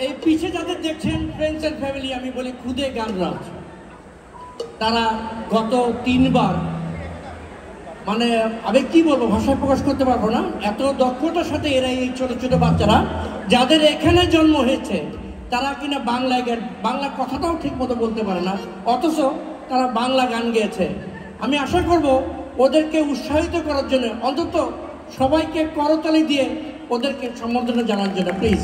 এই পিছে যাদের দেখছেন ফ্রেন্ডস এন্ড ফ্যামিলি, আমি বলি খুদে গানরাজ। তারা গত 3 বার, মানে আমি কি বলবো, ভাষায় প্রকাশ করতে পারবো না, এত দক্ষতার সাথে এরা, এই ছোট ছোট বাচ্চারা যাদের এখানে জন্ম হয়েছে, তারা কিনা বাংলা কথাটাও ঠিক মতো বলতে পারে না, অথচ তারা বাংলা গান গেয়েছে। আমি আশা করব ওদেরকে উৎসাহিত করার জন্য অন্তত সবাইকে করতালি দিয়ে ওদেরকে সম্বর্ধনা জানার জন্য প্লিজ।